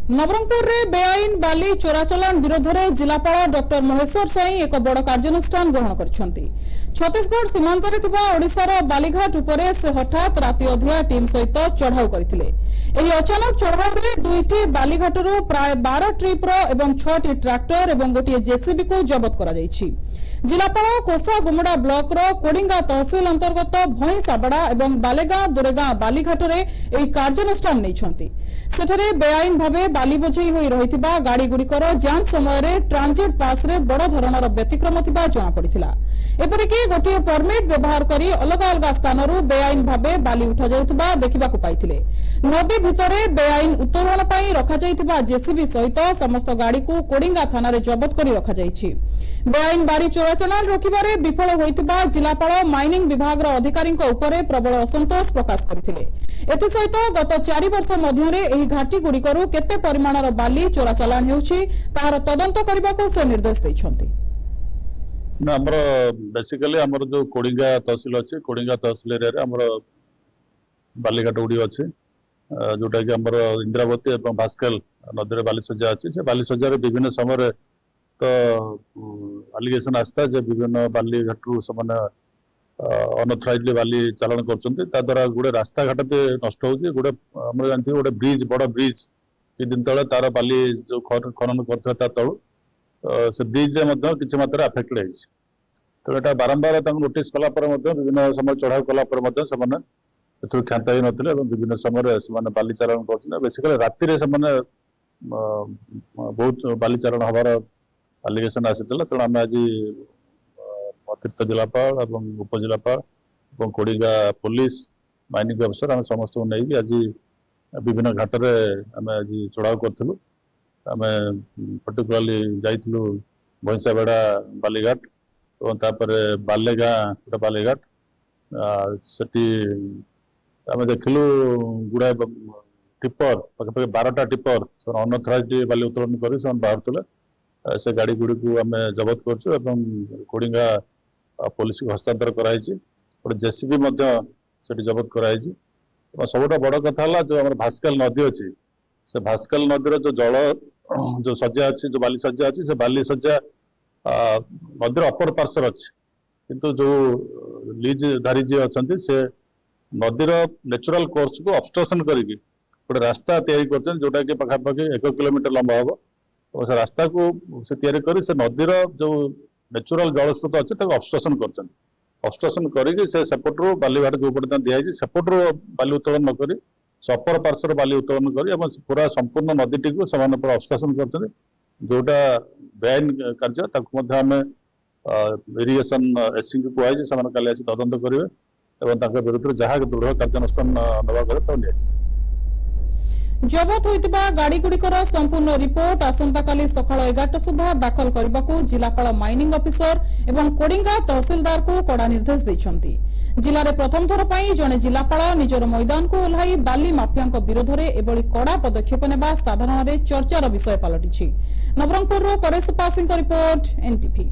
नवरंगपुर रे बेआईन बाली चोराचालान विरोध में जिलापाल डॉक्टर महेश्वर स्वाई एक बड़ कार्यानुष्ठान ग्रहण करछंती। छत्तीसगढ़ सीमांत ओडिशार बालीघाट उपरे से हठात राति अधिया टीम सहित चढ़ाऊ करथिले। एही अचानक चढ़ाऊ रे दुईटी बालीघाटरू प्राय 12 ट्रिपर एवं 6टी ट्रैक्टर एवं गोटे जेसीबी को जबत करा जायछि। जिलापाल कोसागुमुड़ा ब्लॉक रो कोडिंगा तहसील अंतर्गत भईसाबड़ा एवं बालेगां दुरेगां बालीघाट रे एही कार्यानुष्ठान नैछंती। सेठरे बेआईन भावे बाली बोझेई होई रहिथिबा गाड़ी गुड़िकर जांच समय रे ट्रांजिट पास रे बड़ धरणर व्यतिक्रम थिबा जणा पड़िथिला। एपरिकी गोटे परमिट व्यवहार करी अलग अलग स्थानरू बेआईन भावे बाली उठा जाउथिबा देखिबाकू पाइथिले। नदी भितरे बेआईन उत्तोलन पई रखा जाइथिबा जेसीबी सहित समस्त गाड़ी को कोडिंगा थाना रे जबत करी रखा जाइछि। बेआईन बारी चोराचालान रोकिबारे विफल होइथिबा जिलापाल माइनिंग विभाग अधिकारी प्रबल असंतोष प्रकाश करथिले। एथि सहित गत 4 वर्ष मध्यरे एही घाटी गुड़िकरू केते परिमाणर बाली चोराचालान हेउछि ताहार तदंत करबाकू से निर्देश दैछंती। हमर बेसिकली हमर जो कोडिंगा तहसील अछि कोडिंगा तहसील एरिया रे हमर बालीघाट उडी अछि जोटा कि हमर इंद्रावती एवं भास्कल नदी रे बाली सज्जा अछि। से बाली सज्जा रे विभिन्न समय रे तो एलिगेशन आस्था जे विभिन्न बाली घाटरू समान अनऑथराइज्ड बाली चालान करछन्ते ता द्वारा गुडे रास्ता घाट पे नष्ट होछि। गुडे हमर जानथि गुडे ब्रिज बड़ ब्रिज कि दिन तळे तार बाली जो खनन करथि ता तळु से ब्रिज रे मध्ये किछि मात्रा अफेक्टेड है। तो एटा बारंबार तांग नोटिस कला पर मध्ये विभिन्न समय चढ़ाव कला पर मध्ये समान एथु ख्यात हे नथिले एवं विभिन्न समय रे समान बाली चालान करछन्ते। बेसिकली राति रे समान बहुत बाली चालान हबार एलिगेशन आसीतला। तेणु आम आज अतिरिक्त जिलापाल एवं उपजिलापाल एवं कोडिगा पुलिस माइनिंग अफसर आम समस्त नहीं आज विभिन्न घाट रे आम आज चढ़ाऊ करथिलु। आम पर्टिकुलरली जाइथिलु भईसाबेड़ा बालीघाट और तापरे बालेगां गोटे बालीघाट सेठी आम देखिलु गुड़ाए टिपर पाखे 12टा टिपर अनऑथराइज्ड बाली उत्तोलन करी से बाहरतले। से गाड़ी गुड़ी को आम जबत करछु एवं कोडिंगा पुलिस को हस्तांतर कराई गोटे जेसीबी सेठी जबत कराई। सबुठ बड़ कथा है जो आम भास्कल नदी अच्छी से भास्कल नदी जो जल जो सज्जा अच्छी जो बाली सज्जा अच्छी से बाली सज्जा नदीर अपर पार्श्वर अच्छी किंतु जो लीज धारी जी अच्छा से नदीर नेचुरल कोर्स को ऑब्स्ट्रक्शन करके गोटे रास्ता तैयारी जोटा कि पाखापाखि 1 किलोमीटर लंबा हम और से रास्ता को से तैयारी करी से नदीर जो नेचुरल जलस्रोत अच्छे ऑब्स्ट्रक्शन कर ऑब्स्ट्रक्शन करके से सेपटू बालीघाट जो पटे दिखाई सेपटू बाली उत्तोलन नक अपर पार्श्वर बाली उत्तोलन कर पूरा संपूर्ण नदीटी को से ऑब्स्ट्रक्शन कर जोटा बेआईन कार्य आम इरिगेशन एससी को कहुई से काली आसी तदंत करेंगे विरुद्ध जहाँ दृढ़ कार्यानुष्ठान नवा करें। जबत होइतिबा गाड़ी गुड़िकर संपूर्ण रिपोर्ट आसंता काली सकाळ 11टा सुधा दाखल करबाकू जिलापाल माइनिंग ऑफिसर एवं कोडिंगा तहसीलदार को कड़ा निर्देश दैछंती। जिले में प्रथम थर पई जने जिलापाल निजर मैदान को ओह्लाई बाली माफिया विरोध में एभली कड़ा पदक्षेप नेबा साधारण चर्चार विषय पलटिछि। Nabarangpur Karesh Pasi report NTV.